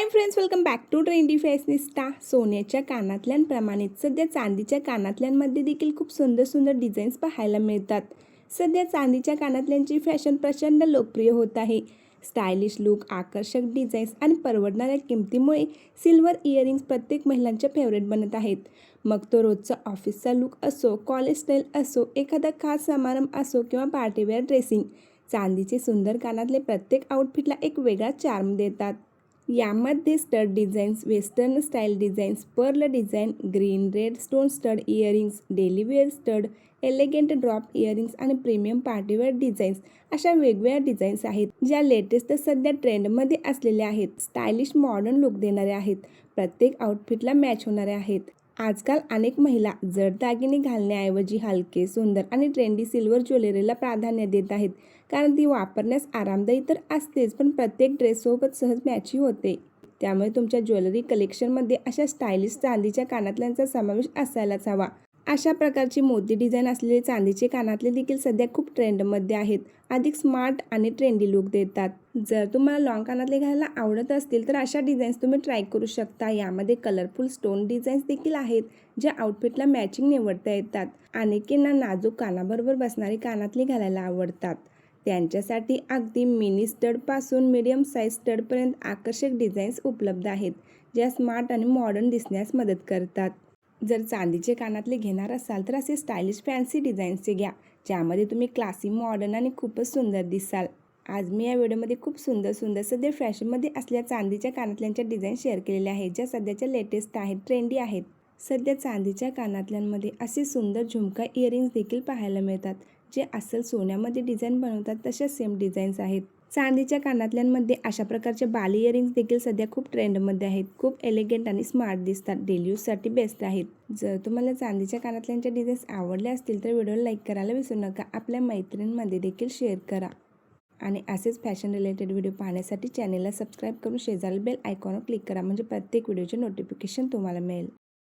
High friends, welcome back to trendy fashionista. सोन्याच्या कानातल्यांप्रमाणेच सध्या चांदीच्या कानातल्यांमध्ये देखील खूप सुंदर सुंदर डिझाईन्स पाहायला मिळतात. सध्या चांदीच्या कानातल्यांची फॅशन प्रचंड लोकप्रिय होत आहे. स्टायलिश लुक, आकर्षक डिझाईन्स आणि परवडणाऱ्या किमतीमुळे सिल्वर इयरिंग्स प्रत्येक महिलांच्या फेवरेट बनत आहेत. मग तो रोजचा ऑफिसचा लुक असो, कॉलेज स्टाईल असो, एखादा खास समारंभ असो किंवा पार्टीवेअर ड्रेसिंग, चांदीचे सुंदर कानातले प्रत्येक आउटफिटला एक वेगळा चार्म देतात. यामध्ये stud designs, western style designs, pearl design, green red stone stud earrings, daily wear stud, elegant drop earrings आणि प्रीमियम पार्टीवेअर डिझाईन्स अशा वेगवेगळ्या डिझाईन्स आहेत, ज्या लेटेस्ट सध्या ट्रेंडमध्ये असलेल्या आहेत. स्टायलिश मॉडर्न लुक देणारे आहेत, प्रत्येक आउटफिटला मॅच होणारे आहेत. आजकाल अनेक महिला जड दागिने घालण्याऐवजी हलके, सुंदर आणि ट्रेंडी सिल्वर ज्वेलरीला प्राधान्य देत आहेत, कारण ती वापरण्यास आरामदायी तर असतेच, पण प्रत्येक ड्रेससोबत सहज मॅचही होते. त्यामुळे तुमच्या ज्वेलरी कलेक्शनमध्ये अशा स्टायलिश चांदीच्या कानातल्यांचा समावेश असायलाच हवा. अशा प्रकारची मोती डिझाईन असलेले चांदीचे कानातले देखील सध्या खूप ट्रेंडमध्ये आहेत. अधिक स्मार्ट आणि ट्रेंडी लुक देतात. जर तुम्हाला लॉंग कानातले घालायला आवडत असतील तर अशा डिझाईन्स तुम्ही ट्राय करू शकता. यामध्ये कलरफुल स्टोन डिझाईन्स देखील आहेत, ज्या आउटफिटला मॅचिंग निवडता येतात. अनेकांना नाजूक कानाबरोबर बसणारी कानातली घालायला आवडतात. त्यांच्यासाठी अगदी मिनी स्टडपासून मीडियम साईज स्टडपर्यंत आकर्षक डिझाईन्स उपलब्ध आहेत, ज्या स्मार्ट आणि मॉडर्न दिसण्यास मदत करतात. जर चांदीचे कानातले घेणार असाल तर असे स्टायलिश फॅन्सी डिझाईन्सचे घ्या, ज्यामध्ये तुम्ही क्लासी, मॉडर्न आणि खूपच सुंदर दिसाल. आज मी या व्हिडिओमध्ये खूप सुंदर सुंदर सध्या फॅशनमध्ये असलेल्या चांदीच्या कानातल्यांच्या डिझाईन शेअर केलेल्या आहेत, ज्या सध्याच्या लेटेस्ट आहेत, ट्रेंडी आहेत. सध्या चांदीच्या कानातल्यांमध्ये असे सुंदर झुमका इयरिंग्स देखील पाहायला मिळतात, जे अस्सल सोन्यामध्ये डिझाईन बनवतात तशा सेम डिझाईन्स आहेत. चांदीच्या कानातल्यांमध्ये अशा प्रकारचे बाली इयरिंग्स देखील सध्या खूप ट्रेंडमध्ये आहेत. खूप एलिगंट आणि स्मार्ट दिसतात. डेली यूजसाठी बेस्ट आहेत. जर तुम्हाला चांदीच्या कानातल्यांच्या डिझाईन्स आवडल्या असतील तर व्हिडिओला लाईक करायला विसरू नका. आपल्या मैत्रिणींमध्ये देखील शेअर करा. आणि असेच फॅशन रिलेटेड व्हिडिओ पाहण्यासाठी चॅनेलला सबस्क्राईब करून शेजारील बेल आयकॉनवर क्लिक करा, म्हणजे प्रत्येक व्हिडिओचे नोटिफिकेशन तुम्हाला मिळेल.